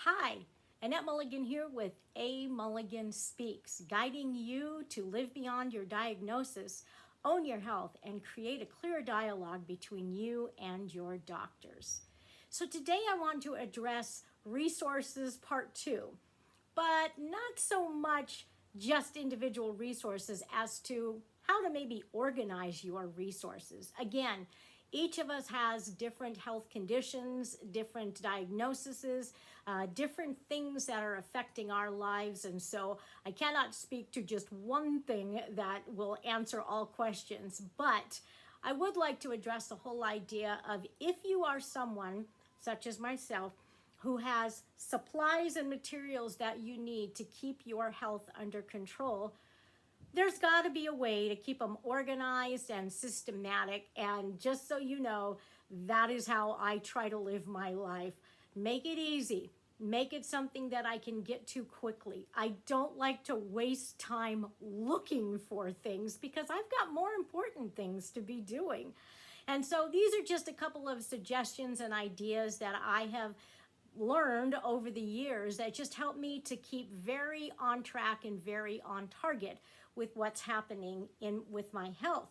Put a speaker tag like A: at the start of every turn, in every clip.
A: Hi, Annette Mulligan here with Mulligan Speaks, guiding you to live beyond your diagnosis, own your health, and create a clear dialogue between you and your doctors. So today I want to address resources part 2, but not so much just individual resources as to how to maybe organize your resources. Again, each of us has different health conditions, different diagnoses, different things that are affecting our lives. And so I cannot speak to just one thing that will answer all questions. But I would like to address the whole idea of if you are someone, such as myself, who has supplies and materials that you need to keep your health under control, there's got to be a way to keep them organized and systematic. And just so you know, that is how I try to live my life. Make it easy. Make it something that I can get to quickly. I don't like to waste time looking for things because I've got more important things to be doing. And so these are just a couple of suggestions and ideas that I have learned over the years that just help me to keep very on track and very on target with what's happening with my health.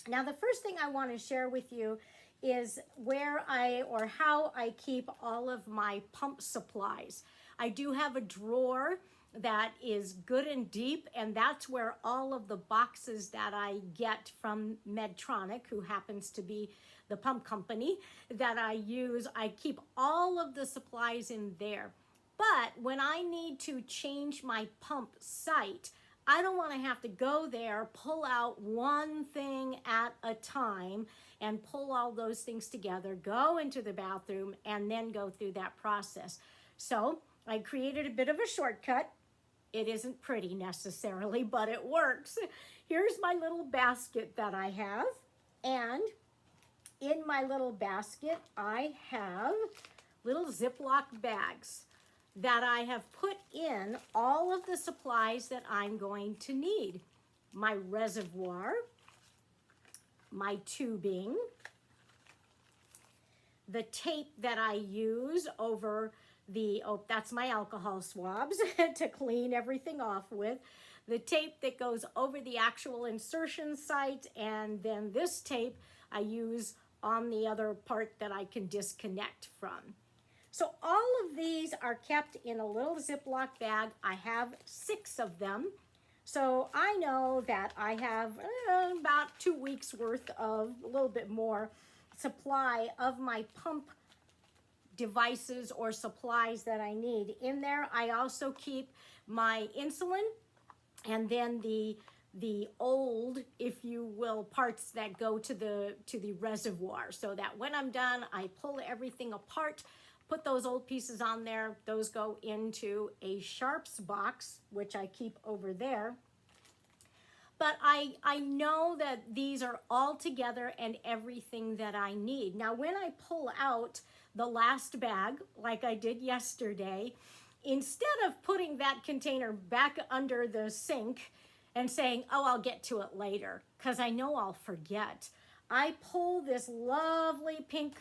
A: Now, the first thing I want to share with you is how I keep all of my pump supplies. I do have a drawer that is good and deep, and that's where all of the boxes that I get from Medtronic, who happens to be the pump company that I use, I keep all of the supplies in there. But when I need to change my pump site, I don't want to have to go there, pull out one thing at a time and pull all those things together, go into the bathroom, and then go through that process. So I created a bit of a shortcut. It isn't pretty necessarily, but it works. Here's my little basket that I have. And in my little basket, I have little Ziploc bags that I have put in all of the supplies that I'm going to need. My reservoir, my tubing, the tape that I use over that's my alcohol swabs to clean everything off with, the tape that goes over the actual insertion site, and then this tape I use on the other part that I can disconnect from. So all of these are kept in a little Ziploc bag. I have 6 of them. So I know that I have about 2 weeks worth of, a little bit more, supply of my pump devices or supplies that I need. In there, I also keep my insulin and then the old, if you will, parts that go to the reservoir, so that when I'm done, I pull everything apart, put those old pieces on there. Those go into a sharps box, which I keep over there. But I know that these are all together and everything that I need. Now, when I pull out the last bag, like I did yesterday, instead of putting that container back under the sink and saying, oh, I'll get to it later, because I know I'll forget, I pull this lovely pink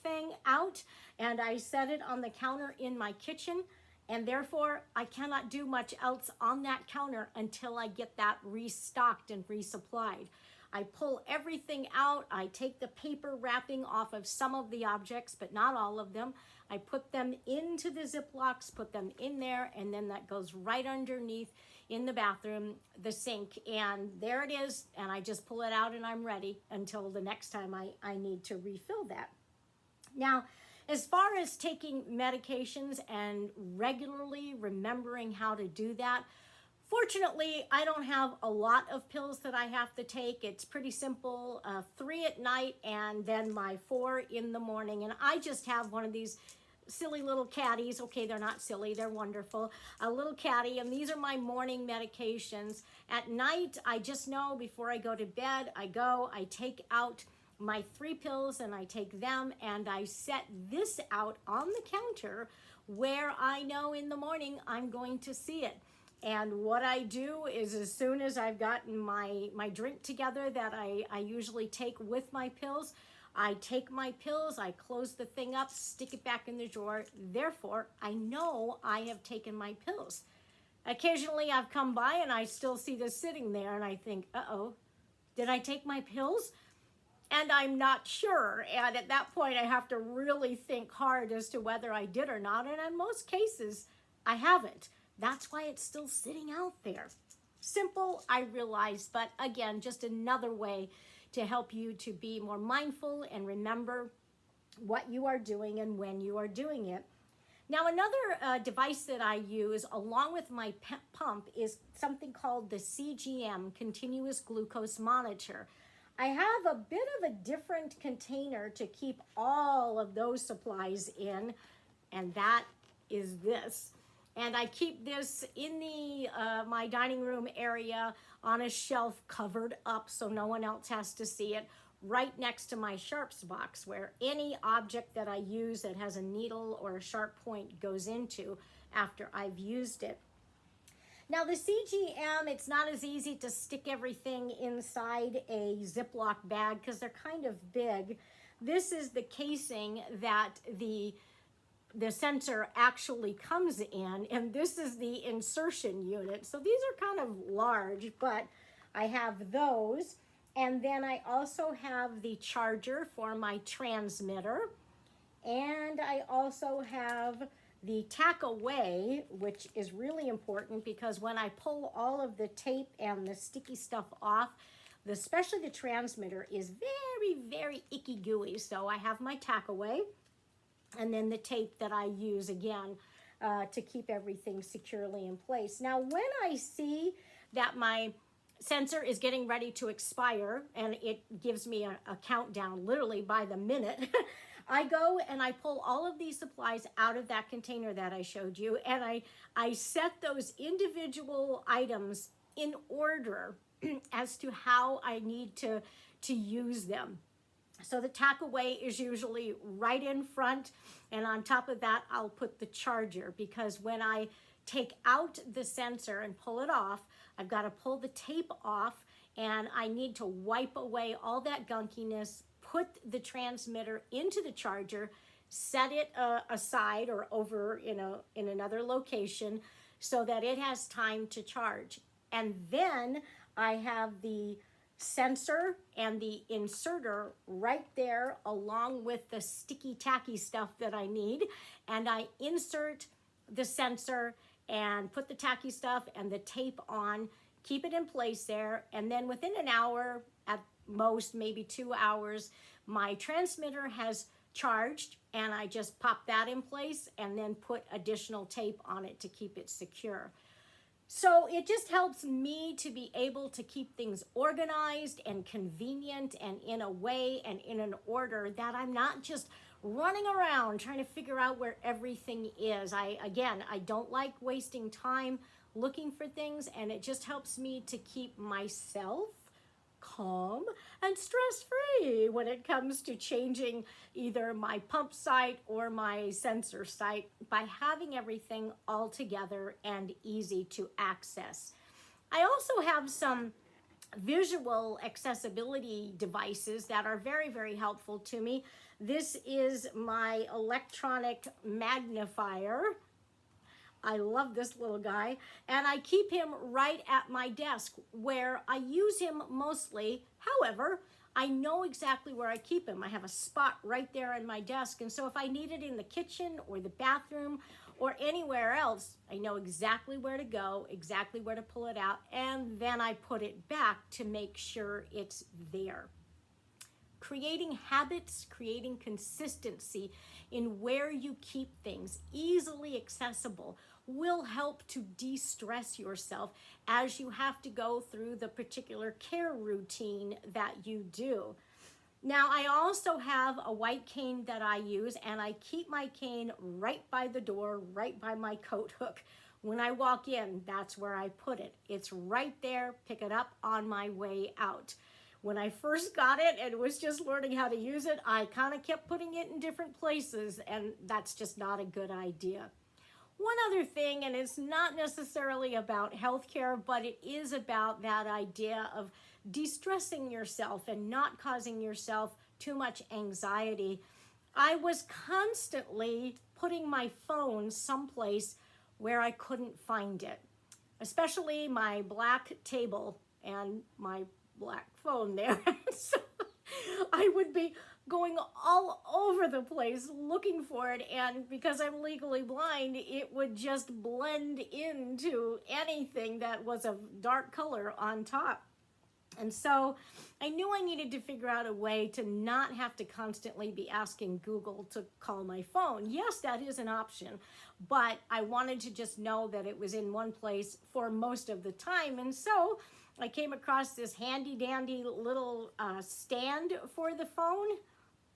A: thing out and I set it on the counter in my kitchen. And therefore, I cannot do much else on that counter until I get that restocked and resupplied. I pull everything out. I take the paper wrapping off of some of the objects, but not all of them. I put them into the Ziplocs, put them in there, and then that goes right underneath in the bathroom, the sink. And there it is. And I just pull it out and I'm ready until the next time I need to refill that. Now, as far as taking medications and regularly remembering how to do that, fortunately, I don't have a lot of pills that I have to take. It's pretty simple, 3 at night and then my 4 in the morning. And I just have one of these silly little caddies. Okay, they're not silly, they're wonderful. A little caddy, and these are my morning medications. At night, I just know before I go to bed, I take out my 3 pills and I take them and I set this out on the counter where I know in the morning I'm going to see it. And what I do is, as soon as I've gotten my drink together that I usually take with my pills, I take my pills, I close the thing up, stick it back in the drawer. Therefore, I know I have taken my pills. Occasionally I've come by and I still see this sitting there and I think, uh-oh, did I take my pills? And I'm not sure. And at that point, I have to really think hard as to whether I did or not. And in most cases, I haven't. That's why it's still sitting out there. Simple, I realize, but again, just another way to help you to be more mindful and remember what you are doing and when you are doing it. Now, another device that I use along with my pump is something called the CGM, Continuous Glucose Monitor. I have a bit of a different container to keep all of those supplies in, and that is this. And I keep this in the my dining room area on a shelf covered up so no one else has to see it, right next to my sharps box where any object that I use that has a needle or a sharp point goes into after I've used it. Now the CGM, it's not as easy to stick everything inside a Ziploc bag because they're kind of big. This is the casing that the sensor actually comes in, and this is the insertion unit. So these are kind of large, but I have those. And then I also have the charger for my transmitter. And I also have the tack away, which is really important because when I pull all of the tape and the sticky stuff off, especially the transmitter is very, very icky gooey. So I have my tack away and then the tape that I use again to keep everything securely in place. Now, when I see that my sensor is getting ready to expire and it gives me a countdown literally by the minute, I go and I pull all of these supplies out of that container that I showed you, and I set those individual items in order as to how I need to use them. So the tack away is usually right in front, and on top of that, I'll put the charger, because when I take out the sensor and pull it off, I've got to pull the tape off, and I need to wipe away all that gunkiness, put the transmitter into the charger, set it aside or over in another location so that it has time to charge. And then I have the sensor and the inserter right there along with the sticky tacky stuff that I need, and I insert the sensor and put the tacky stuff and the tape on, keep it in place there, and then within an hour, at most maybe 2 hours, my transmitter has charged, and I just pop that in place and then put additional tape on it to keep it secure. So it just helps me to be able to keep things organized and convenient and in a way and in an order that I'm not just running around trying to figure out where everything is. I don't like wasting time looking for things, and it just helps me to keep myself calm and stress-free when it comes to changing either my pump site or my sensor site by having everything all together and easy to access. I also have some visual accessibility devices that are very, very helpful to me. This is my electronic magnifier. I love this little guy, and I keep him right at my desk where I use him mostly. However, I know exactly where I keep him. I have a spot right there in my desk, and so if I need it in the kitchen or the bathroom or anywhere else, I know exactly where to go, exactly where to pull it out, and then I put it back to make sure it's there. Creating habits, creating consistency in where you keep things easily accessible will help to de-stress yourself as you have to go through the particular care routine that you do. Now, I also have a white cane that I use, and I keep my cane right by the door, right by my coat hook. When I walk in, that's where I put it. It's right there, pick it up on my way out. When I first got it and was just learning how to use it, I kind of kept putting it in different places, and that's just not a good idea. One other thing, and it's not necessarily about healthcare, but it is about that idea of de-stressing yourself and not causing yourself too much anxiety, I was constantly putting my phone someplace where I couldn't find it, especially my black table and my black phone there. So I would be going all over the place looking for it, and because I'm legally blind, it would just blend into anything that was a dark color on top. And so I knew I needed to figure out a way to not have to constantly be asking Google to call my phone. Yes, that is an option, but I wanted to just know that it was in one place for most of the time. And so I came across this handy dandy little stand for the phone.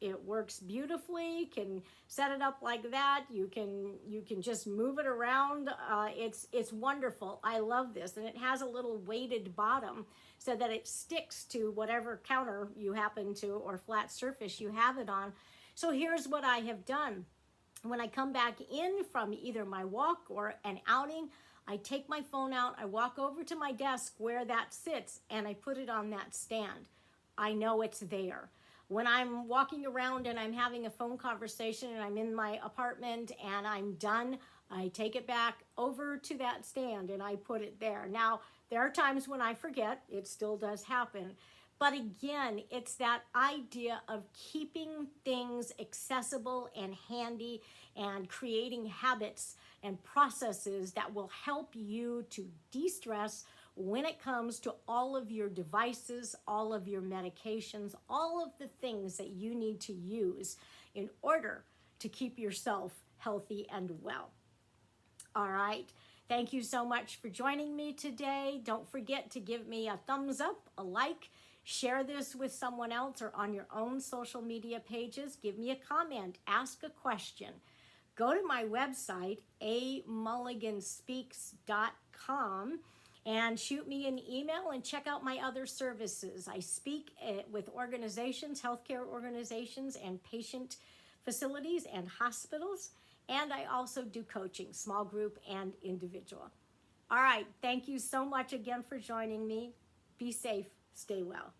A: It works beautifully. Can set it up like that. You can just move it around. It's wonderful. I love this, and it has a little weighted bottom so that it sticks to whatever counter you happen to or flat surface you have it on. So here's what I have done. When I come back in from either my walk or an outing, I take my phone out, I walk over to my desk where that sits, and I put it on that stand. I know it's there. When I'm walking around and I'm having a phone conversation and I'm in my apartment and I'm done, I take it back over to that stand and I put it there. Now, there are times when I forget, it still does happen. But again, it's that idea of keeping things accessible and handy and creating habits and processes that will help you to de-stress when it comes to all of your devices, all of your medications, all of the things that you need to use in order to keep yourself healthy and well. All right. Thank you so much for joining me today. Don't forget to give me a thumbs up, a like, share this with someone else or on your own social media pages. Give me a comment, ask a question. Go to my website, amulliganspeaks.com, and shoot me an email and check out my other services. I speak with organizations, healthcare organizations, and patient facilities and hospitals. And I also do coaching, small group and individual. All right, thank you so much again for joining me. Be safe, stay well.